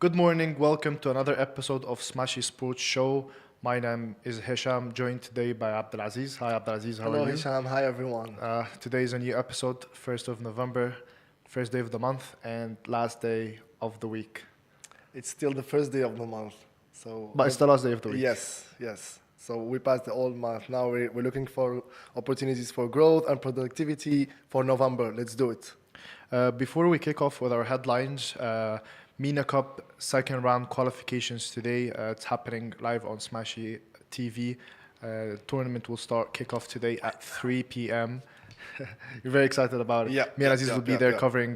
Good morning. Welcome to another episode of Smashi Sports Show. My name is Hisham, joined today by Abdulaziz. Hi, Abdulaziz. How Hello, are you? Hisham. Hi, everyone. Today is a new episode, 1st of November, first day of the month, and last day of the week. It's still the first day of the month. But it's the last day of the week. Yes. So we passed the old month. Now we're looking for opportunities for growth and productivity for November. Let's do it. Before we kick off with our headlines, MENA Cup second round qualifications today. It's happening live on Smashi TV. Tournament will start kick-off today at 3 p.m. You're very excited about it. Me and Aziz will be there covering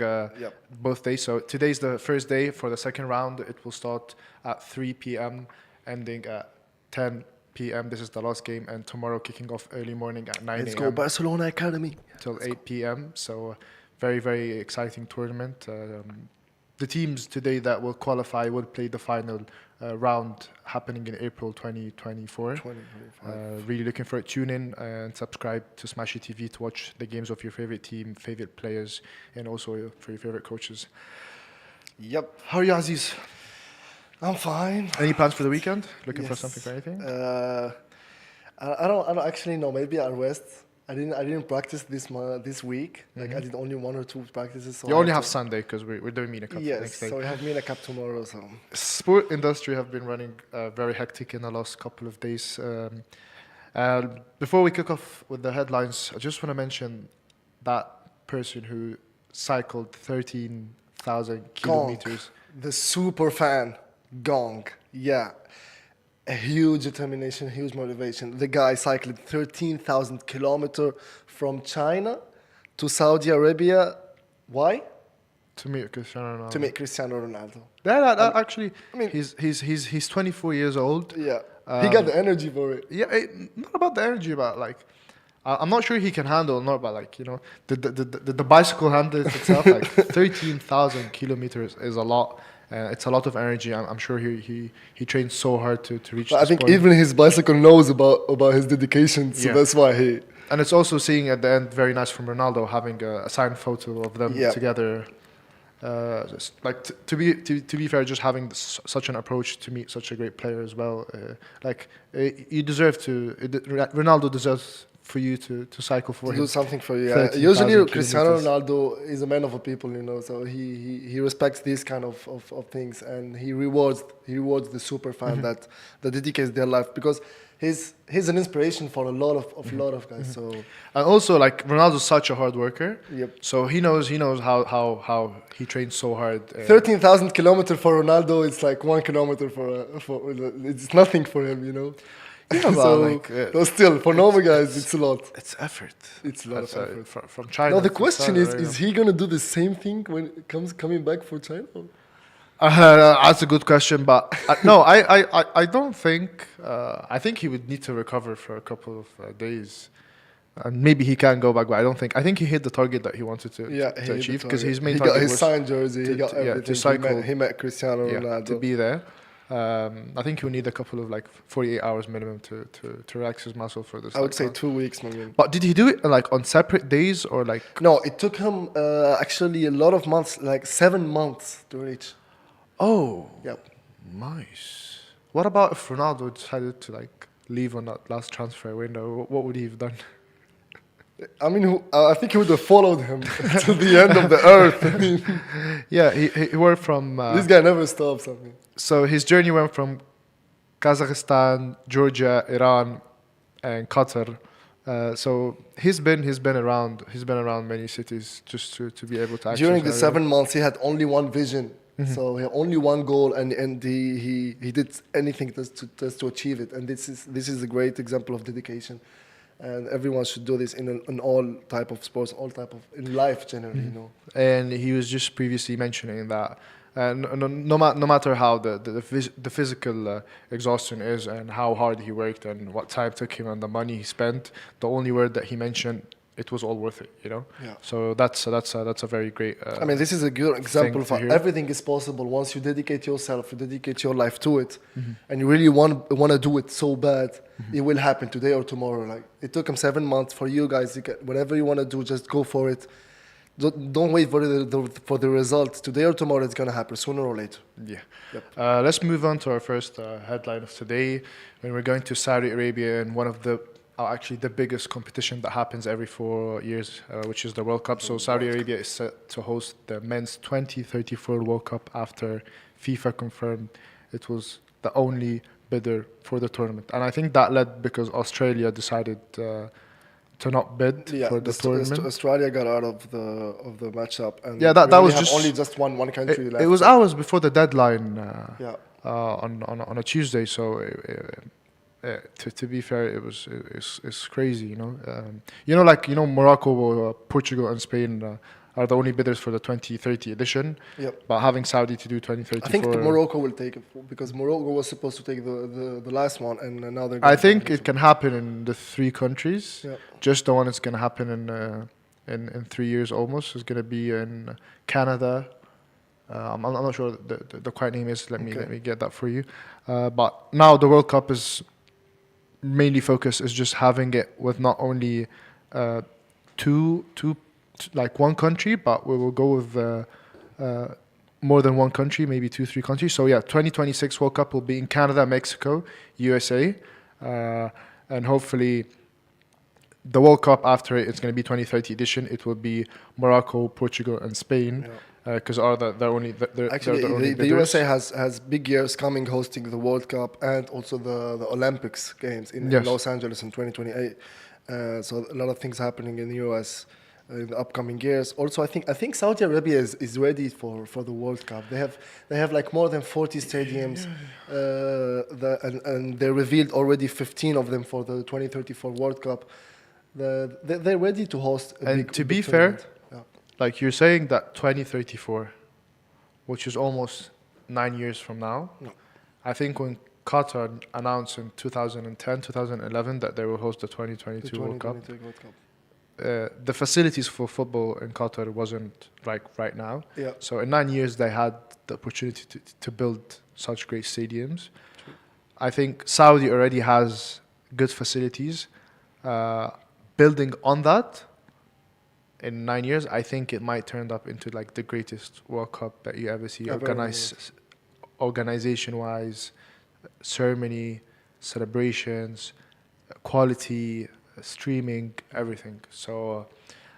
both days. So today's the first day for the second round. It will start at 3 p.m. ending at 10 p.m. This is the last game, and tomorrow kicking off early morning at 9 a.m. Let's go Barcelona Academy. Till 8 p.m. So very, very exciting tournament. The teams today that will qualify will play the final round happening in April 2024. Really looking for it. Tune in and subscribe to Smashi TV to watch the games of your favorite team, favorite players, and also for your favorite coaches. Yep. How are you, Aziz? I'm fine. Any plans for the weekend? Looking for Yes. something for anything? I don't actually know. Maybe I'll rest. I didn't practice this week. Like I did only one or two practices. So You only have Sunday because we're doing MENA Cup next Yes. day. So we have MENA Cup tomorrow. So Sport industry have been running very hectic in the last couple of days. Before we kick off with the headlines, I just want to mention that person who cycled 13,000 kilometers. the super fan Gong. Yeah. A huge determination, huge motivation. The guy cycled 13,000 kilometers from China to Saudi Arabia. Why? To meet Cristiano Ronaldo. To meet Cristiano Ronaldo. Actually, I mean- he's 24 years old. Yeah. He got the energy for it. Yeah, not about the energy, but like, I'm not sure he can handle. Not about like the bicycle handle itself. Like 13,000 kilometers is a lot. It's a lot of energy. I'm sure he trains so hard to reach. But I this think point. even his bicycle knows about his dedication, so Yeah. that's why he. And it's also seeing at the end very nice from Ronaldo having a signed photo of them Yeah. together. Just like to be fair, just having such an approach to meet such a great player as well. You deserve to. Ronaldo deserves for you to cycle for To him. do something for you. 13,000 Usually, Cristiano kilometers. Ronaldo is a man of a people, so he respects these kind of things, and he rewards the super fan that dedicates their life, because he's an inspiration for a lot of guys. So And also, like Ronaldo's such a hard worker. Yep. So he knows how he trains so hard. 13,000 kilometers for Ronaldo, it's like 1 kilometer for it's nothing for him. Yeah, but But still, for normal guys, it's a lot. it's effort. It's a lot of effort. From China. Now the to question Saudi is Arabia. he gonna do the same thing when it coming back for China? That's a good question, but no, I don't think. I think he would need to recover for a couple of days, and maybe he can go back. But I don't think. I think he hit the target that he wanted to achieve, because his main he target got his was signed jersey, he to- got to- yeah, to everything. cycle. He met Cristiano Ronaldo. to be there. I think he will need a couple of 48 hours minimum to relax his muscle for this. I would say run. 2 weeks, maybe. But did he do it on separate days or like? No, it took him actually a lot of months, like 7 months to reach. Oh, Yep. nice. What about if Ronaldo decided to leave on that last transfer window? What would he have done? I mean, I think he would have followed him to the end of the earth. I mean, Yeah, he went from. this guy never stops. I mean, So his journey went from Kazakhstan, Georgia, Iran, and Qatar. So he's been around many cities just to be able to actually. during the 7 months, he had only one vision. So he had only one goal, and he did anything just to achieve it. And this is a great example of dedication. And everyone should do this in all type of sports, all type of in life generally. And he was just previously mentioning that no matter how the physical exhaustion is and how hard he worked and what time it took him and the money he spent, the only word that he mentioned, it was all worth it. Yeah. So that's a very great. I mean, this is a good example to of hear. everything is possible once you dedicate yourself, you dedicate your life to it, and you really want to do it so bad, it will happen today or tomorrow. Like it took him 7 months for you guys. Whatever you want to do, just go for it. Don't wait for the result. Today or tomorrow, it's gonna happen sooner or later. Yeah. Yep. Let's move on to our first headline of today. When we're going to Saudi Arabia in one of the actually the biggest competition that happens every 4 years, which is the World Cup. So Saudi Arabia is set to host the men's 2034 World Cup after FIFA confirmed it was the only bidder for the tournament. And I think that led because Australia decided to not bid Yeah, for the tournament. Australia got out of the matchup, and Yeah, that we only was have just only just one country left. it was hours before the deadline Yeah. on a Tuesday. So to be fair, it's crazy, Morocco, Portugal, and Spain are the only bidders for the 2030 edition. Yep. But having Saudi to do 2034, I think Morocco will take it because Morocco was supposed to take the last one, and now they're. I think it can happen in the three countries. Yeah. Just the one that's going to happen in 3 years almost is going to be in Canada. I'm not sure the correct name is. Let me get that for you. But now the World Cup is mainly focused is just having it with not only two like one country, but we will go with more than one country, maybe 2-3 countries. So yeah, 2026 World Cup will be in Canada, Mexico, USA, and hopefully the World Cup after it's going to be 2030 edition. It will be Morocco, Portugal, and Spain. Because they're only the USA has big years coming hosting the World Cup and also the Olympics games in Los Angeles in 2028. So a lot of things happening in the US in the upcoming years. Also, I think Saudi Arabia is ready for the World Cup. They have like more than 40 stadiums, and they revealed already 15 of them for the 2034 World Cup. They're ready to host. To be fair. Like you're saying that 2034, which is almost 9 years from now, I think when Qatar announced in 2010, 2011 that they will host the 2022 World Cup, the facilities for football in Qatar wasn't like right now. Yeah. So in 9 years they had the opportunity to build such great stadiums. True. I think Saudi already has good facilities. Building on that, in 9 years, I think it might turn up into like the greatest World Cup that you ever see. Organization-wise, ceremony, celebrations, quality, streaming, everything. So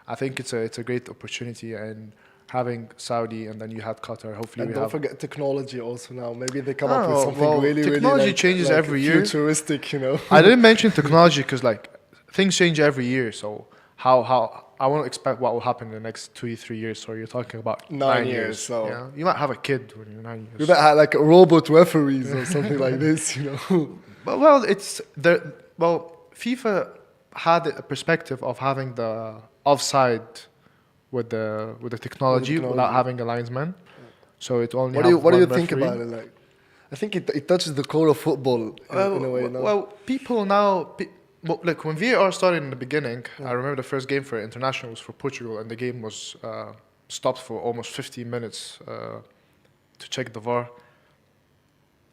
I think it's a great opportunity, and having Saudi and then you had Qatar. Hopefully, and don't forget technology also now. Maybe they come up with something really technology changes like every year. Futuristic, I didn't mention technology because like things change every year. So how I won't expect what will happen in the next 2-3 years. So you're talking about 9 years. So yeah, you might have a kid when you're 9 years. You might have like robot referees or something like this, Well, it's there. Well, FIFA had a perspective of having the offside with the technology without having a linesman. So it only. What do you think about it? Like, I think it touches the core of football in a way. No? Well, people now. Look, when VAR started in the beginning, I remember the first game for international was for Portugal, and the game was stopped for almost 15 minutes to check the VAR.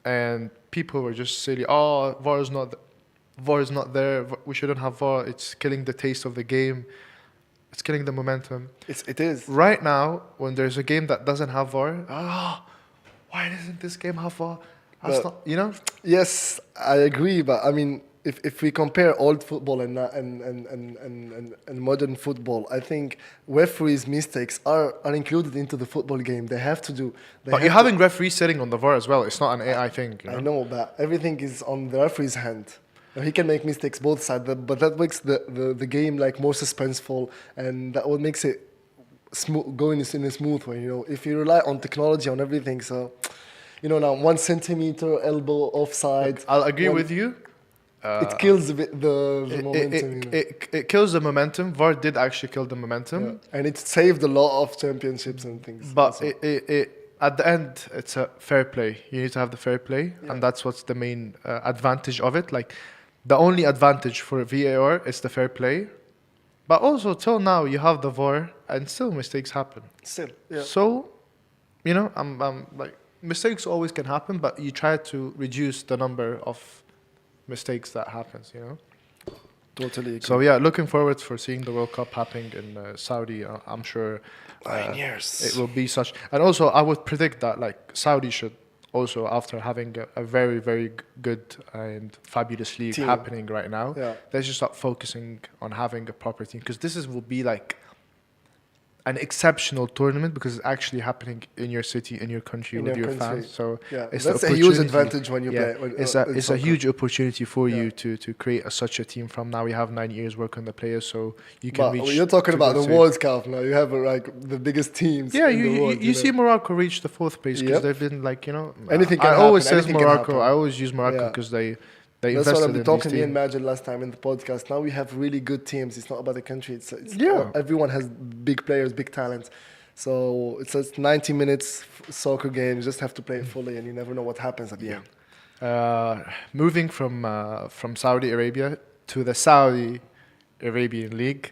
And people were just saying, "Oh, VAR is not there. We shouldn't have VAR. It's killing the taste of the game. It's killing the momentum." It is. Right now, when there's a game that doesn't have VAR, why doesn't this game have VAR? That's not, Yes, I agree, but I mean, if we compare old football and modern football, I think referees' mistakes are included into the football game. They have to do. But you're having referees sitting on the VAR as well. It's not an AI thing. I know, but everything is on the referee's hand. He can make mistakes both sides, but that makes the game like more suspenseful, and that what makes it going in a smooth way. If you rely on technology on everything, so now 1 centimeter elbow offside. Look, I'll agree with you. It kills the momentum. It kills the momentum. VAR did actually kill the momentum. And it saved a lot of championships and things. But at the end, it's a fair play. You need to have the fair play. Yeah. And that's what's the main advantage of it. Like, the only advantage for VAR is the fair play. But also, till now, you have the VAR, and still mistakes happen. Still, yeah. So, I'm like, mistakes always can happen, but you try to reduce the number of mistakes that happens. Totally agree. So yeah, looking forward for seeing the World Cup happening in Saudi. I'm sure 9 years. it will be such. And also, I would predict that like Saudi should also, after having a very very good and fabulous league Team. happening right now, Yeah. they should start focusing on having a proper team, because will be like an exceptional tournament because it's actually happening in your city, in your country, In with your your country. fans. So Yeah, it's that's the a huge opportunity- advantage when you play. it's a in it's a soccer. huge opportunity for Yeah. you to create such a team. From now, you have 9 years work on the players, so you can But reach. you're talking to about good the stage. World Cup now. You have like the biggest teams Yeah, in you the world. you see know. Morocco reach the 4th place because Yep. they've been like Anything I can always happen, says anything can Morocco. happen. I always use Morocco Yeah. because they That's invested what I've in been these talking to you teams. and Majid last time in the podcast. Now we have really good teams. It's not about the country. It's Yeah. everyone has big players, big talents. So it's a 90 minutes soccer game. You just have to play it fully, and you never know what happens at the end. Moving from Saudi Arabia to the Saudi Arabian League,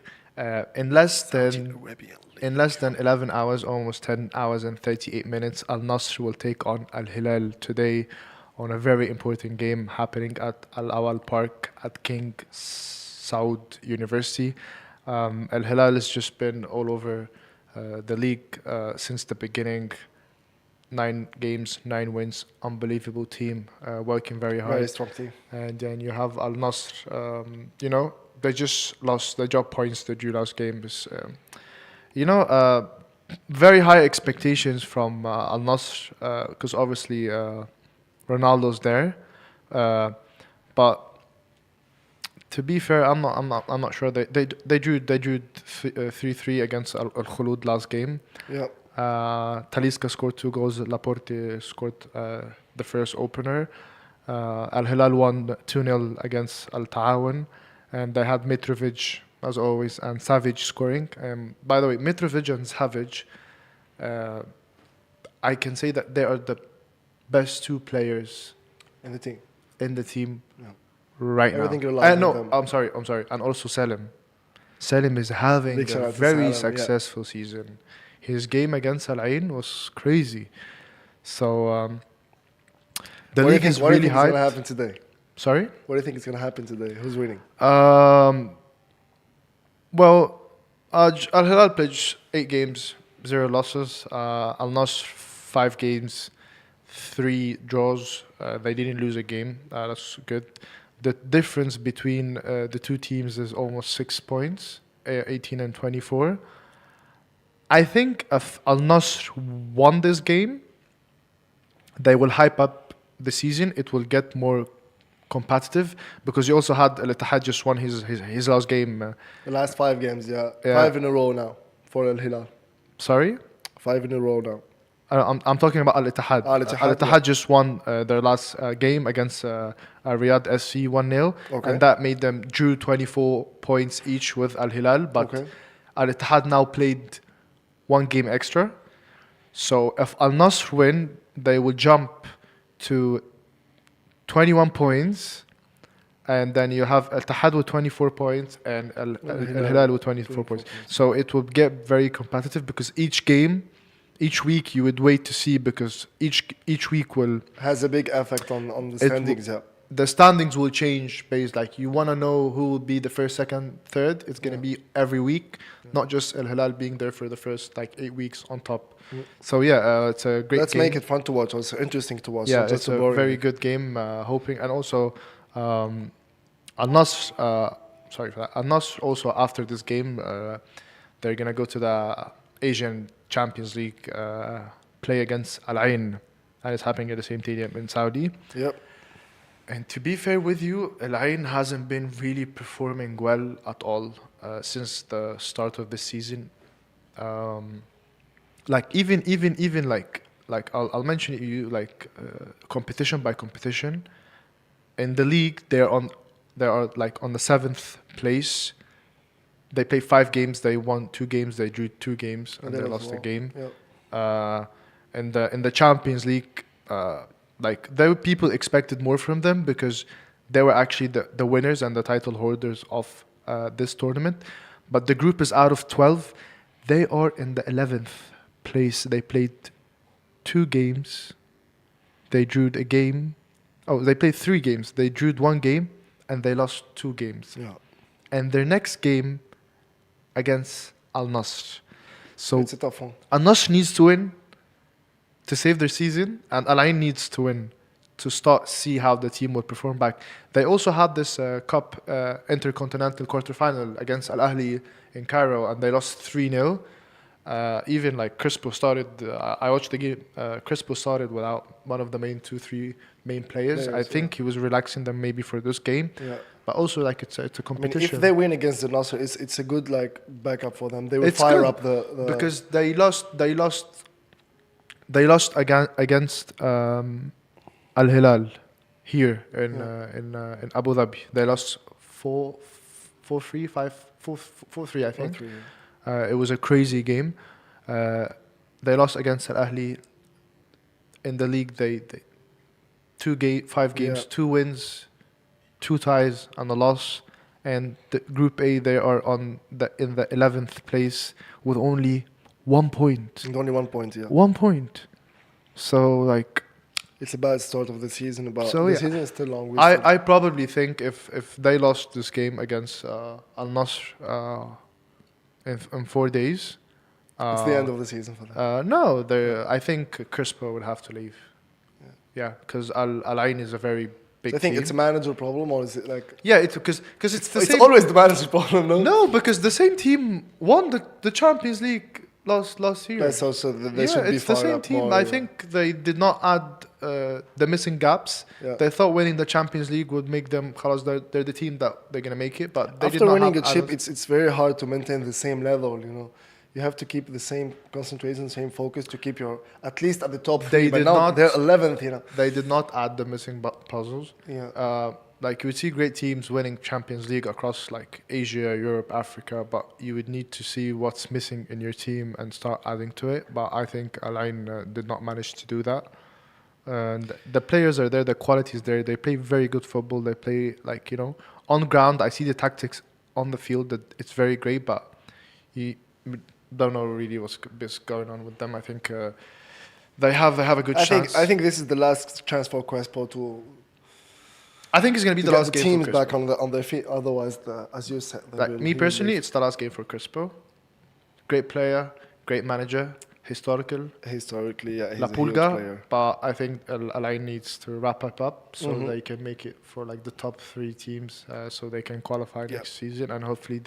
in less than 11 hours, almost 10 hours and 38 minutes, Al Nasr will take on Al Hilal today on a very important game happening at Al Awal Park at King Saud University. Al Hilal has just been all over the league since the beginning. 9 games, 9 wins, unbelievable team, working very hard. Very strong team. And then you have Al Nasr, they just lost, they dropped points the drew last game. Very high expectations from Al Nasr because obviously Ronaldo's there. But to be fair, I'm not sure. They drew 3-3 against Al Khulud last game. Yeah. Talisca scored 2 goals. Laporte scored the first opener. Al Hilal won 2-0 against Al Ta'awun, and they had Mitrovic as always and Savage scoring. By the way, Mitrovic and Savage, I can say that they are the best 2 players And the team. in the team Yeah. right Everything now. relies on No, them. I'm sorry, and also Selim. Selim is having Big shout a out to very Salim, yeah. successful season. His game against Al Ain was crazy. So the league is What do you really think is going to hyped. happen today? Sorry? What do you think is going to happen today? Who's winning? Well, Al Hilal played 8 games, 0 losses. Al Nasr 5 games, 3 draws. They didn't lose a game. That's good. The difference between the 2 teams is almost 6 points, 18 and 24. I think if Al Nasr won this game, they will hype up the season. It will get more competitive because you also had Al Ittihad just won his last game. The last 5 games, yeah. Yeah. 5 in a row now for Al Hilal. Sorry? 5 in a row now. I'm talking about Al Ittihad. Al Ittihad, Al Ittihad just won their last game against Riyadh SC 1-0, Okay. and that made them drew 24 points each with Al Hilal. But Okay. Al Ittihad now played 1 game extra. So if Al Nasr win, they will jump to 21 points. And then you have Al Ittihad with 24 points and Al Hilal with 24 points. So it will get very competitive because each week you would wait to see, because each week will Has a big effect on the It standings, yeah. the standings will change based, like, you want to know who will be the first, second, third. It's going to be every week, not just Al Hilal being there for the first 8 weeks on top. So yeah, it's a great Let's game. make it fun to watch, also interesting to watch. Yeah, not just it's a boring. very good game. Hoping, and also Al Nasr. Sorry for that. Al Nasr also, after this game, they're gonna go to the Asian Champions League, play against Al Ain, and it's happening at the same stadium in Saudi. Yep. And to be fair with you, Al Ain hasn't been really performing well at all since the start of the season. Even like I'll mention it to you, competition by competition. In the league, they are like on the 7th place. They play 5 games. They won 2 games. They drew 2 games, and they lost a game. Yep. In the Champions League, there were people expected more from them because they were actually the winners and the title holders of this tournament. But the group is out of 12. They are in the 11th place. They played 2 games. They drew a game. Oh, they played 3 games. They drew 1 game and they lost 2 games. Yeah. and their next game against Al Nassr. So It's a tough one. Al Nassr needs to win to save their season, and Al Ain needs to win to start see how the team will perform back. They also had this cup intercontinental quarterfinal against Al Ahli in Cairo, and they lost 3-0. Even like Crispo started. I watched the game. Crispo started without one of the main 2-3 main players. I think he was relaxing them maybe for this game. Yeah. But also like it's a I mean, competition. if they win against the Nasser, it's a good like backup for them. They will It's fire good, up the because they lost against Al Hilal here in Abu Dhabi. They lost 4-3, 4-3, I think. 4-3, It was a crazy game. They lost against Al Ahli in the league. They 5 games, Yeah. 2 wins, 2 ties, and a loss. And the Group A, they are in the 11th place with only 1 point. And only 1 point, yeah. 1 point. So like, It's a bad start of the season. But So, the yeah. season is still long. I probably think if they lost this game against Al Nassr in 4 days, it's the end of the season for them. no, I think Crispo would have to leave. Yeah, because Al Ain is a very big Do you think team. it's a manager problem, or is it like Yeah, because it's the it's same. always the manager's problem? No. No, because the same team won the Champions League last year. That's also they should be it's the fired same up team. more, I yeah. think they did not add the missing gaps. Yeah. They thought winning the Champions League would make them, khalas, they're the team that they're gonna make it. But they did After not winning have a chip, added- it's very hard to maintain the same level. You know, you have to keep the same concentration, same focus to keep your at least at the top three. They But did now not- they're 11th. You know. they did not add the missing puzzles. Yeah. Like you would see great teams winning Champions League across like Asia, Europe, Africa, but you would need to see what's missing in your team and start adding to it. But I think Al Ain did not manage to do that. And the players are there, the quality is there. They play very good football. They play like, you know, on ground. I see the tactics on the field that it's very great, but you don't know really what's going on with them. I think they have a good chance. I think this is the last chance for Crespo to I think it's gonna be to the get last the game. teams for back Crispo. on their feet. Otherwise, as you said, they Like will- me he will personally, leave. it's the last game for Crispo. Great player, great manager, historical. Historically, yeah, he's La a huge Pulga, player. but I think Al Ain needs to wrap it up so Mhm. they can make it for like the top 3 teams, so they can qualify Yeah. next season, and hopefully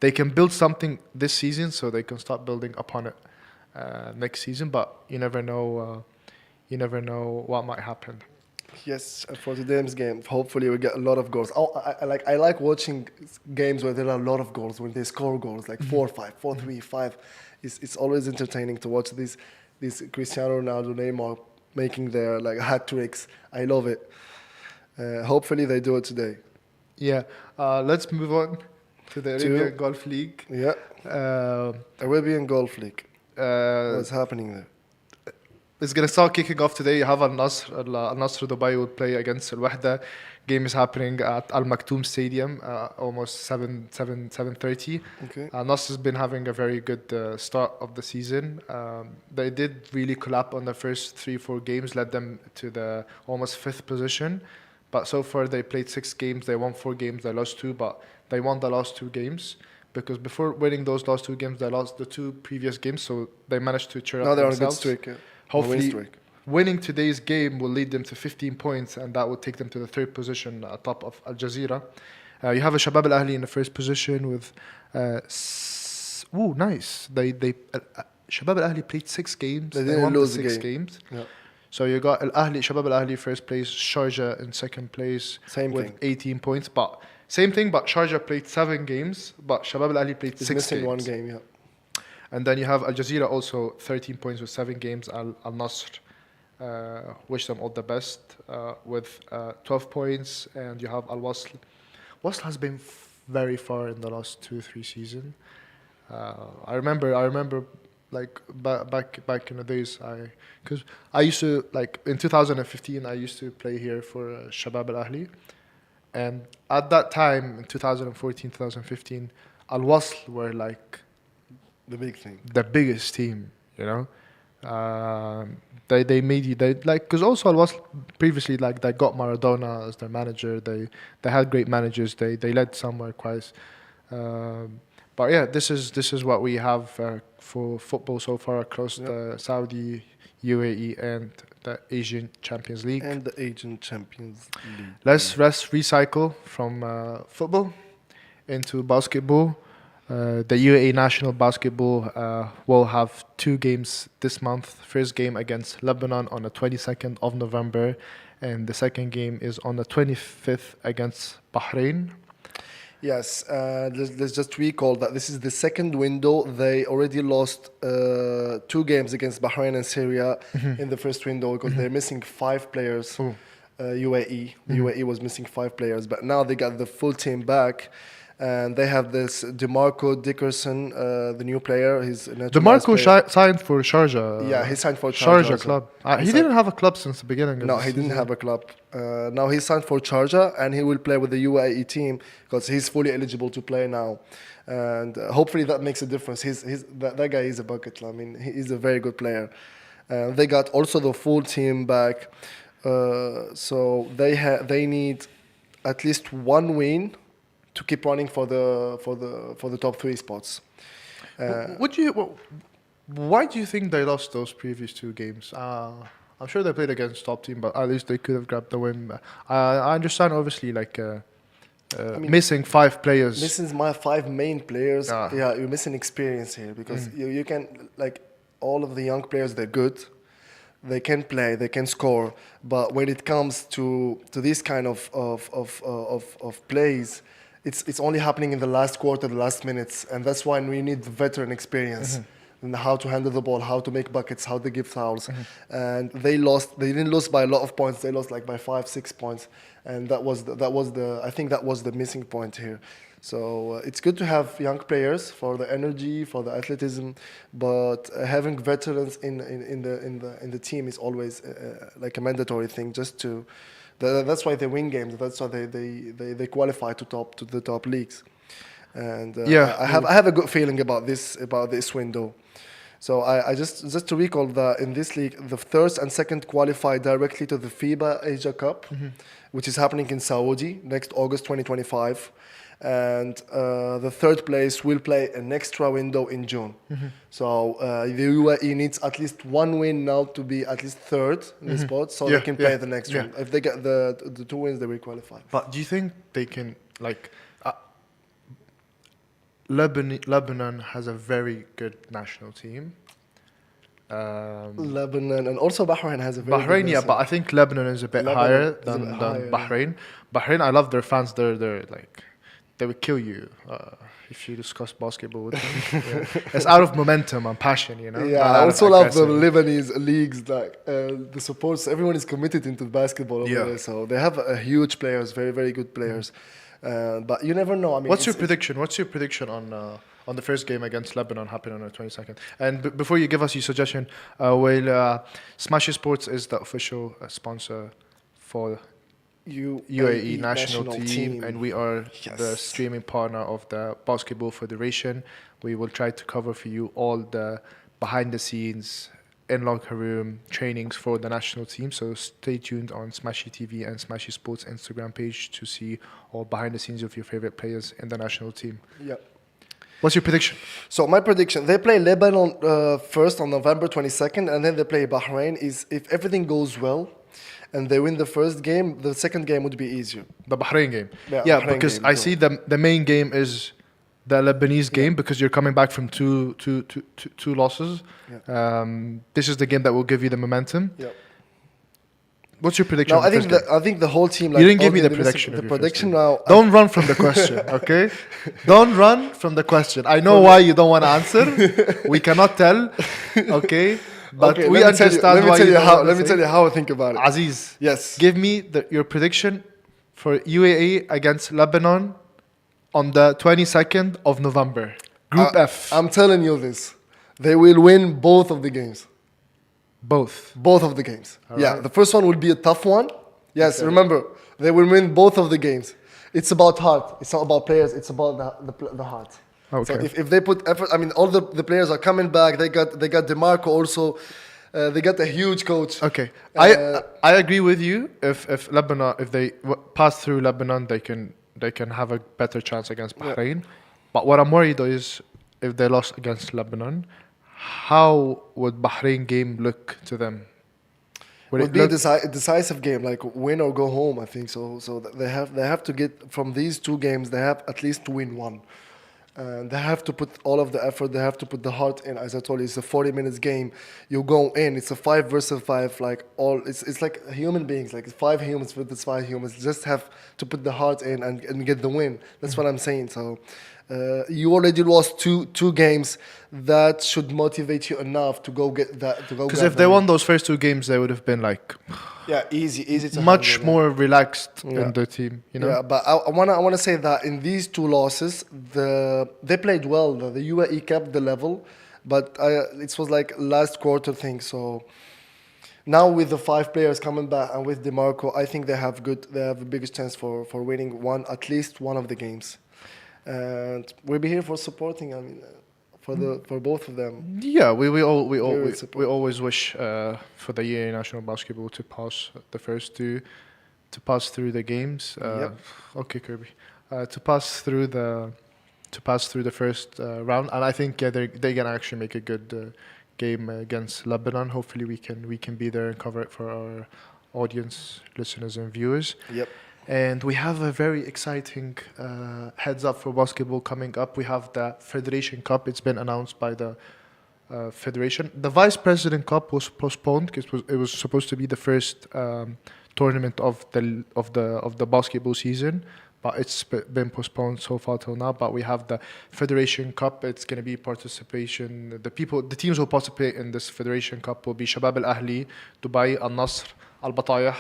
they can build something this season so they can start building upon it next season. But you never know. You never know what might happen. Yes, and for today's game, hopefully we get a lot of goals. Oh, I like watching games where there are a lot of goals, when they score goals like 4-5, 4-3, 5. It's always entertaining to watch these Cristiano Ronaldo, Neymar making their like hat tricks. I love it. Hopefully they do it today. Yeah, let's move on to the Arabian Golf League. Yeah, Arabian Golf League. What's happening there? It's gonna start kicking off today. You have Al Nassr. Al Nassr Dubai will play against Al Wahda. Game is happening at Al Maktoum Stadium, almost 7:30. Okay. Al Nassr has been having a very good start of the season. They did really collapse on the first 3-4 games, led them to the almost 5th position. But so far they played 6 games. They won 4 games. They lost 2, but they won the last 2 games. Because before winning those last 2 games, they lost the 2 previous games, so they managed to cheer Now up they're on a good themselves. streak. Yeah. Hopefully, win streak. winning today's game will lead them to 15 points, and that will take them to the 3rd position atop of Al Jazeera. You have a Shabab Al Ahli in the 1st position with. Nice. Shabab Al Ahli played 6 games. They They didn't won the lose a 6 game. games. Yeah. So you got Shabab Al Ahli 1st place, Sharjah in 2nd place Same with thing. 18 points. But same thing, but Sharjah played 7 games, but Shabab Al Ahli played He's 6 missing games. 1 game. Yeah. And then you have Al Jazeera also 13 points with 7 games. Al Nassr, wish them all the best with 12 points. And you have Al Wasl. Wasl has been very far in the last 2-3 seasons. I remember like back in the days, because I used to, like in 2015 I used to play here for Shabab Al Ahli, and at that time in 2014 2015 Al Wasl were like The big thing. the biggest team, you know. They made you, they like, because also Al Wasl previously, like, they got Maradona as their manager. They had great managers. They led somewhere But yeah, this is what we have for football so far across Yep. the Saudi, UAE, and the Asian Champions League. And the Asian Champions League. Let's recycle from football into basketball. The UAE national basketball will have 2 games this month. First game against Lebanon on the 22nd of November, and the second game is on the 25th against Bahrain. Yes, let's just recall that this is the second window. They already lost 2 games against Bahrain and Syria in the first window because they're missing 5 players. Oh. UAE. The UAE was missing 5 players, but now they got the full team back. And they have this DeMarco Dickerson, the new player. He's a naturalized DeMarco player. signed for Sharjah. Yeah, he signed for Sharjah. Sharjah club. He He didn't have a club since the beginning. Of No, the he didn't season. have a club. Now he signed for Sharjah, and he will play with the UAE team because he's fully eligible to play now. And hopefully that makes a difference. That guy is a bucket. I mean, he is a very good player. They got also the full team back, so they need at least 1 win to keep running for the top 3 spots. Why do you think they lost those previous 2 games? I'm sure they played against top team, but at least they could have grabbed the win. I understand, obviously, missing 5 players. This is my 5 main players. Ah. Yeah, you're missing experience here because you can, like, all of the young players, they're good. They can play, they can score, but when it comes to this kind of plays, it's only happening in the last quarter, the last minutes, and that's why we need the veteran experience and how to handle the ball, how to make buckets, how to give fouls. And they lost. They didn't lose by a lot of points. They lost like by 5-6 points, and I think that was the missing point here. So it's good to have young players for the energy, for the athleticism, but having veterans in the team is always like a mandatory thing. That's why they win games. That's why they qualify to the top leagues. And I have a good feeling about this window. So I just to recall that in this league, the first and second qualify directly to the FIBA Asia Cup, which is happening in Saudi next August 2025. And the third place will play an extra window in June. So the UAE needs at least 1 win now to be at least third in the spot, so they can play the next one. If they get the 2 wins, they will qualify. But do you think they can, Lebanon has a very good national team. Lebanon and also Bahrain has a very good Bahrain, yeah, national. but I think Lebanon is a bit Lebanon higher is a than, bit than higher, Bahrain. Bahrain, I love their fans. They're like, they would kill you if you discuss basketball with them. Yeah. It's out of momentum and passion, you know. Yeah, Not I out of also love the aggressive. Lebanese leagues. Like the supports, everyone is committed into basketball over Yeah. there. So they have huge players, very very good players. But you never know. I mean, What's your prediction? What's your prediction on the first game against Lebanon happening on the 22nd? And before you give us your suggestion, Smashi Sports is the official sponsor for UAE national team, and we are the Yes. streaming partner of the Basketball Federation. We will try to cover for you all the behind the scenes, in locker room trainings for the national team. So stay tuned on Smashi TV and Smashi Sports Instagram page to see all behind the scenes of your favorite players in the national team. Yeah. What's your prediction? So my prediction: they play Lebanon first on November 22nd, and then they play Bahrain. If everything goes well, and they win the first game, the second game would be easier. The Bahrain game. Yeah, Yeah, Bahrain because game, I so- see the main game is the Lebanese game because you're coming back from two losses. This is the game that will give you the momentum. Yeah. What's your prediction? No, on the first game? I think the whole team. Like, You didn't give all me the individuals- prediction. The of your first prediction game. now. Don't run from the question, okay? Don't run from the question. I know why you don't want to answer. We cannot tell, okay? But Okay, we let me tell you- understand why you don't wanna Let me say. tell you how I think about it. Aziz, Yes. give me your prediction for UAE against Lebanon on the 22nd of November. Group F. I'm telling you this. They will win both of the games. Both. Both of the games. Yeah, right. the first one will be a tough one. Yes, Okay. remember, they will win both of the games. It's about heart. It's not about players. It's about the heart. Okay. So if they put effort, I mean, all the players are coming back. They got DeMarco also. They got a huge coach. Okay, Uh, I agree with you. If Lebanon, if they pass through Lebanon, they can have a better chance against Bahrain. But what I'm worried though is if they lost against Lebanon, how would Bahrain game look to them? Would Would it be a look decisive game, like win or go home. I think so. So they have to get from these two games. They have at least to win one. And they have to put all of the effort. They have to put the heart in. As I told you, it's a 40 minutes game. You go in. It's a 5 versus 5. Like all, it's like human beings. Like 5 humans versus 5 humans. Just have to put the heart in and get the win. That's what I'm saying. So you already lost two games. That should motivate you enough to go get that. To go. because grab if the they win. won those first two games, they would have been like Yeah, easy to much handle, yeah. more relaxed Yeah. in the team. You know. Yeah, but I wanna say that in these two losses, they played well. The UAE kept the level, but it was like last quarter thing. So now with the 5 players coming back and with DeMarco, I think they have the biggest chance for winning at least one of the games, and we'll be here for supporting. I mean, for both of them. Yeah, we support. always wish for the UAE national basketball to pass the first two, to pass through the games. Yep. Okay, Kirby, to pass through the first round, and I think they're gonna actually make a good game against Lebanon. Hopefully, we can be there and cover it for our audience, listeners, and viewers. Yep. And we have a very exciting heads up for basketball coming up. We have the Federation Cup. It's been announced by the federation. The Vice President Cup was postponed because it was supposed to be the first tournament of the basketball season, but it's been postponed so far till now. But we have the Federation Cup. It's going to be participation. The teams who participate in this Federation Cup will be Shabab Al Ahli, Dubai, Al Nasr, Al Batayah,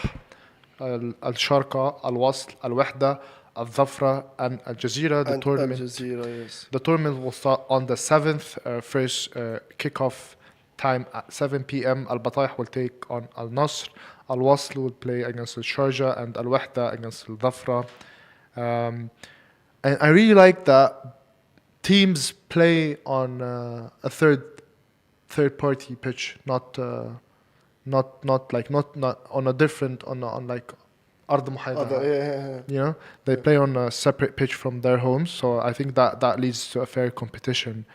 Al-Sharqa, Al-Wasl, Al-Wahda, Al-Dhafra, and Al-Jazeera. And Al Jazeera, yes. The tournament will start on the 7th. First kickoff time at 7 p.m. Al-Batayah will take on Al-Nasr. Al-Wasl will play against Al-Sharjah, and Al-Wahda against Al-Dhafra. And I really like that teams play on a third party pitch, not on a different on like أرض محايدة. Yeah. You know, they play on a separate pitch from their homes, so I think that leads to a fair competition.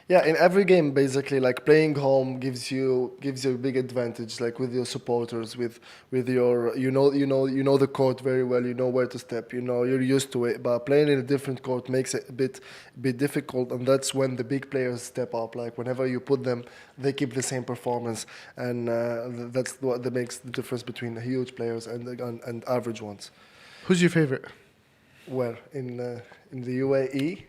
Yeah, in every game, basically, like playing home gives you a big advantage, like with your supporters, with your you know the court very well, you know where to step, you're used to it. But playing in a different court makes it a bit difficult, and that's when the big players step up. Like whenever you put them, they keep the same performance, and that's what that makes the difference between the huge players and average ones. Who's your favorite Where in the UAE?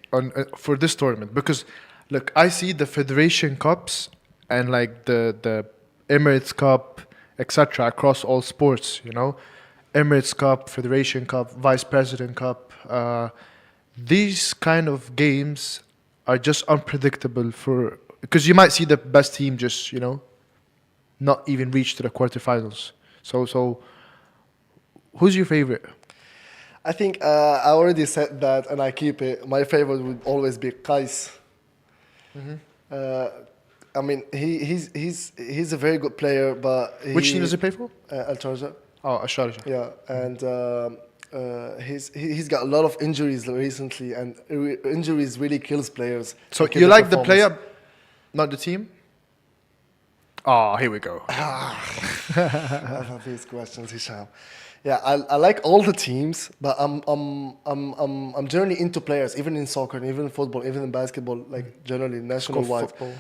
for this tournament? Because look, I see the Federation Cups and like the Emirates Cup, etc. across all sports. Emirates Cup, Federation Cup, Vice President Cup. These kind of games are just unpredictable because you might see the best team just not even reach to the quarterfinals. So who's your favorite? I think I already said that, and I keep it. My favorite would always be Qais. I mean, he's a very good player, but Which team does he play for? Al Sharjah. Oh, Al-Sharjah. Yeah, and he's got a lot of injuries recently, and injuries really kills players. So kill you like the performance. player, not the team? Oh, here we go. I love these questions, Hisham. Yeah, I like all the teams, but I'm generally into players, even in soccer, and even in football, even in basketball, like generally It's national called wide. football,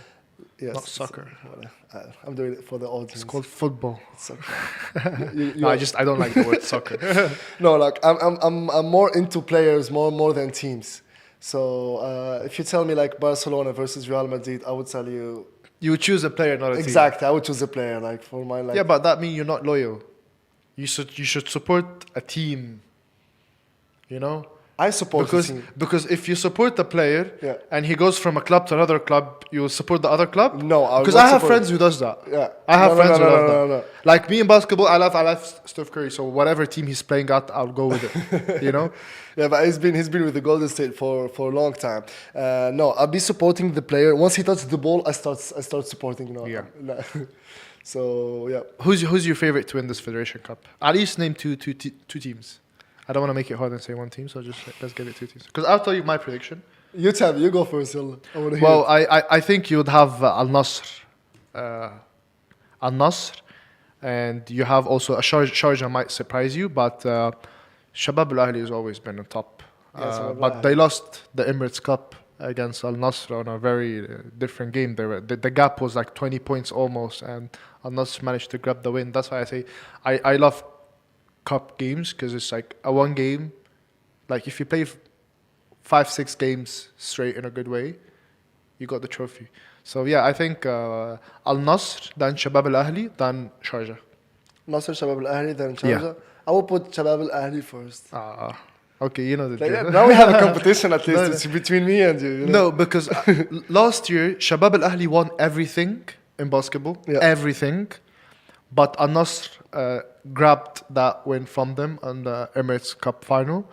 Yes, not soccer. I'm doing it for the audience. It's called football. Soccer. No, I don't like the word soccer. No, like I'm more into players more than teams. So if you tell me like Barcelona versus Real Madrid, I would tell you You would choose a player, not a team. exactly. I would choose a player like for my like. Yeah, but that means you're not loyal. You should support a team. I support the team. Because if you support the player Yeah. and he goes from a club to another club, you will support the other club. No, I would because not I have support- friends who does that. Yeah. I have friends who no, love no, that. no. Like me in basketball, I love Steph Curry. So whatever team he's playing at, I'll go with it. Yeah, but he's been with the Golden State for a long time. No, I'll be supporting the player. Once he touches the ball, I start supporting. Yeah. No. So yeah. Who's your favorite to win this Federation Cup? At least name two teams. I don't want to make it hard and say one team, so just let's give it two teams. Because I'll tell you my prediction. You tell me. You go first, Yalla. I want to hear Well, it. I think you would have Al Nasr, and you have also a Sharjah might surprise you, but Shabab Al Ahli has always been on top. Yeah, Shabab Al But Ahli. they lost the Emirates Cup against Al Nasr on a very different game. The gap was like 20 points almost, and Al Nasr managed to grab the win. That's why I say I love cup games because it's like a one game. Like if you play 5-6 games straight in a good way, you got the trophy. So yeah, I think Al Nasr, then Shabab Al Ahli, then Sharjah. Nasser, Shabab Al Ahli, then Yeah. Sharjah. I will put Shabab Al Ahli first. Okay, you know the Like, drill. now we have a competition at least. No, no. It's between me and you. You know? No, because last year Shabab Al Ahli won everything in basketball, Yeah. everything, but Al Nasr grabbed that win from them on the Emirates Cup final.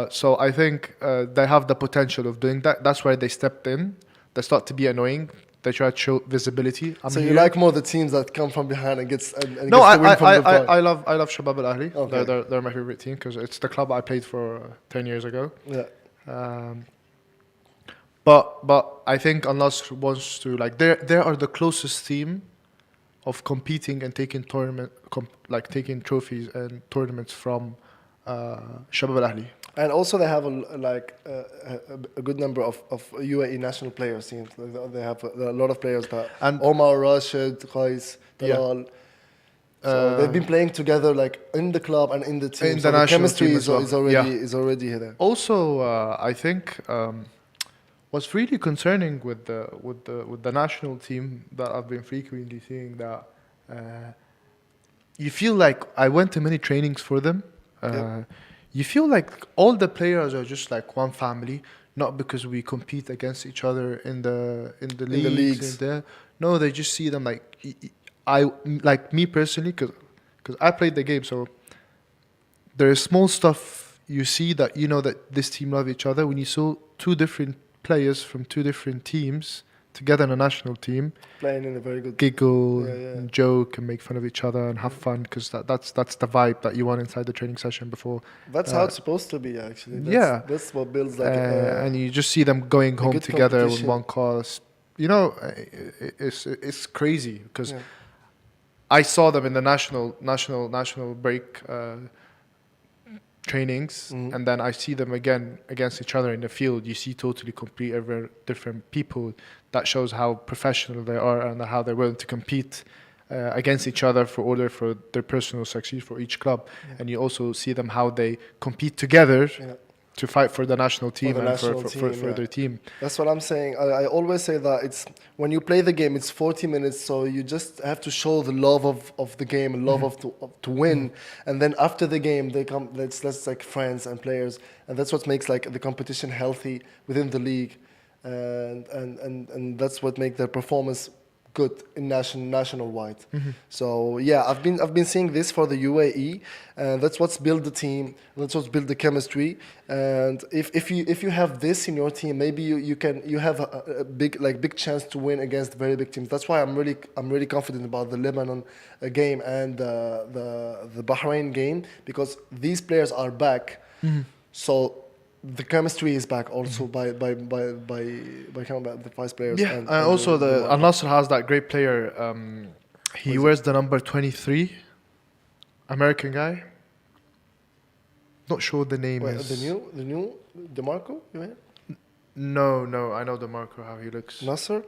So I think they have the potential of doing that. That's why they stepped in. They start to be annoying. They try to show visibility. So you here. like more the teams that come from behind and gets and No, gets the win from the front. I love Shabab Al Ahli. Okay. They're my favorite team because it's the club I played for 10 years ago. Yeah. But I think Al Nassr wants to they are the closest team of competing and taking taking trophies and tournaments from Shabab Al Ahli. And also they have a good number of UAE national players. Teams. They have a lot of players. But And- Omar, Rashid, Qais, Yeah. Dalal. So they've been playing together in the club and in the team. In so the national chemistry team as well. is already there. Also, I think what's really concerning with the national team that I've been frequently seeing that you feel like I went to many trainings for them. You feel like all the players are just like one family, not because we compete against each other in the leagues. No, they just see them like like me personally, because I played the game, so there is small stuff you see that you know that this team love each other. When you saw two different players from two different teams together in a national team, Playing in a very good. giggle, Yeah, yeah. and joke, and make fun of each other and have fun, because that's the vibe that you want inside the training session before. That's how it's supposed to be, actually. That's what builds And you just see them going home good together with competition. one cause. You know, it's crazy because Yeah. I saw them in the national break trainings, and then I see them again against each other in the field. You see totally complete, different people. That shows how professional they are and how they're willing to compete against each other for their personal success for each club. And you also see them how they compete together to fight for the national team the and national for team, their team. That's what I'm saying. I always say that it's when you play the game, it's 40 minutes, so you just have to show the love of the game, love of to win, and then after the game they come. Let's like friends and players, and that's what makes like the competition healthy within the league, and that's what makes their performance good in national wide. So yeah, I've been seeing this for the UAE, and that's what's built the team. That's what's built the chemistry. And if you have this in your team, maybe you have a big chance to win against very big teams. That's why I'm really confident about the Lebanon game and the Bahrain game, because these players are back. So the chemistry is back also by the vice players. Yeah, and also the Al Nassr has that great player. He wears the number 23, American guy. Not sure what the name is. The new DeMarco, you mean? No, I know DeMarco how he looks. Nasser?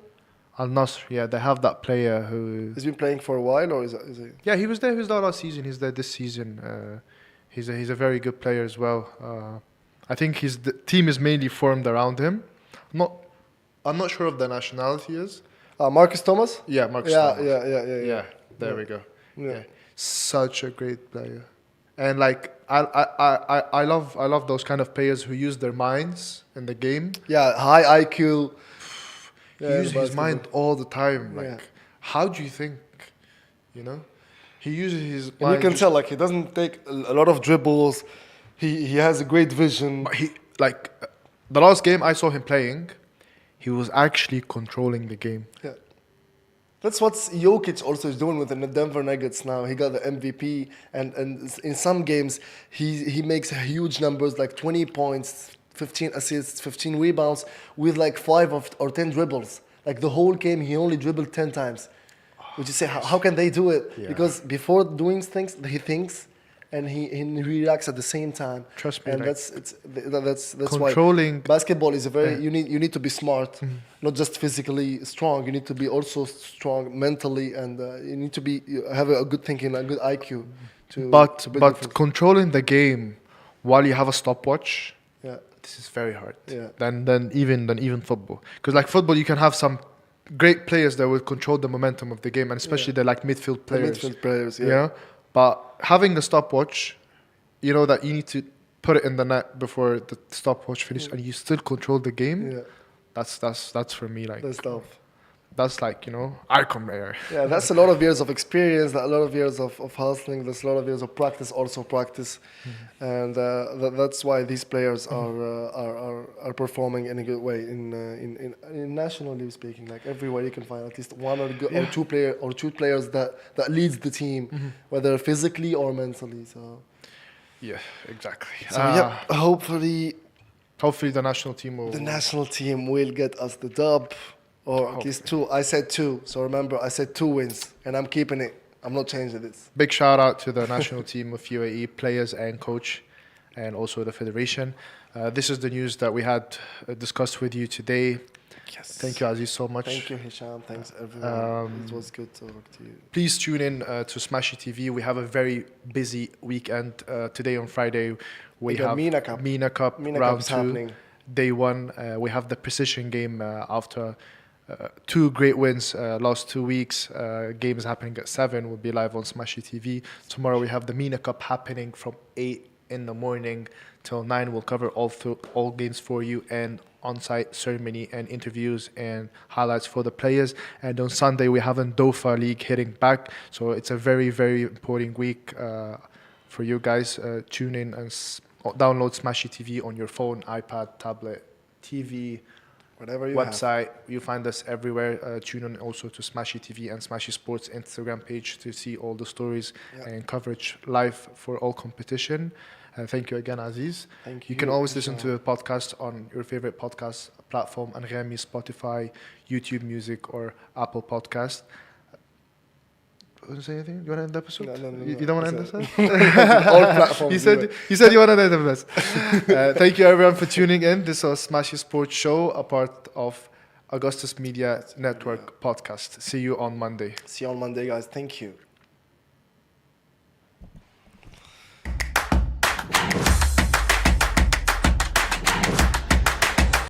Al Nassr, yeah, they have that player who. Has been playing for a while, or is it? Yeah, he was there. He was there last season. He's there this season. He's a very good player as well. I think the team is mainly formed around him. I'm not sure of the nationality is. Marcus Thomas? Yeah, Marcus Yeah, Thomas. yeah. There we go. Yeah. Such a great player, and like I love those kind of players who use their minds in the game. Yeah, high IQ. He uses his mind all the time. Like, Yeah. how do you think? You know, he uses his And mind. you can tell, like, he doesn't take a lot of dribbles. He has a great vision. But the last game I saw him playing, he was actually controlling the game. Yeah. That's what Jokic also is doing with the Denver Nuggets now. He got the MVP, and in some games he makes huge numbers like 20 points, 15 assists, 15 rebounds with like 5 or 10 dribbles. Like the whole game, he only dribbled 10 times. Would you say how can they do it? Yeah. Because before doing things, he thinks and he reacts at the same time. Trust me, and like, that's controlling why basketball is a very you need to be smart, not just physically strong. You need to be also strong mentally, and you need to have a good thinking, a good IQ. but build but difference. controlling the game while you have a stopwatch, Yeah, this is very hard. Yeah. Than even football. Because like football, you can have some great players that will control the momentum of the game, and especially the like midfield the players. midfield players. Yeah, You know? But having the stopwatch, you know that you need to put it in the net before the stopwatch finishes, and you still control the game. yeah, That's for me like that's tough. that's like, you know, icon there. Yeah, that's a lot of years of experience, a lot of years of hustling, there's a lot of years of practice, also practice. And that's why these players are performing in a good way in nationally speaking. Like everywhere you can find at least one or two players that leads the team, whether physically or mentally. So Yeah, exactly. yeah, hopefully Hopefully the national team will. the national team will get us the dub, or at least two. I said two, so remember I said 2 wins, and I'm keeping it. I'm not changing this. Big shout out to the national team of UAE players and coach, and also the federation. This is the news that we had discussed with you today. Yes. Thank you, Aziz, so much. Thank you, Hisham. Thanks, everyone. It was good to talk to you. Please tune in to Smashi TV. We have a very busy weekend. Today on Friday, we got have MENA Cup. MENA round Cup's 2. happening. Day 1, we have the precision game after 2 great wins last 2 weeks. Games happening at 7 will be live on Smashi TV. Tomorrow we have the MENA Cup happening from 8 in the morning till 9. We'll cover all games for you, and on-site ceremony and interviews and highlights for the players. And on Sunday we have a Doha League hitting back, so it's a very, very important week for you guys. Tune in and download Smashi TV on your phone, iPad, tablet, TV, Whatever you website. You find us everywhere. Tune in also to Smashi TV and Smashi Sports Instagram page to see all the stories and coverage live for all competition. Thank you again, Aziz. Thank You can always listen to the podcast on your favorite podcast platform, Anghami, Spotify, YouTube Music, or Apple Podcast. Want to say anything? You want to end the episode? No. You don't want to end this? All platforms. You said you want to end this. Thank you everyone for tuning in. This was Smashi Sports Show, a part of Augustus Media Network podcast. See you on Monday. See you on Monday, guys. Thank you.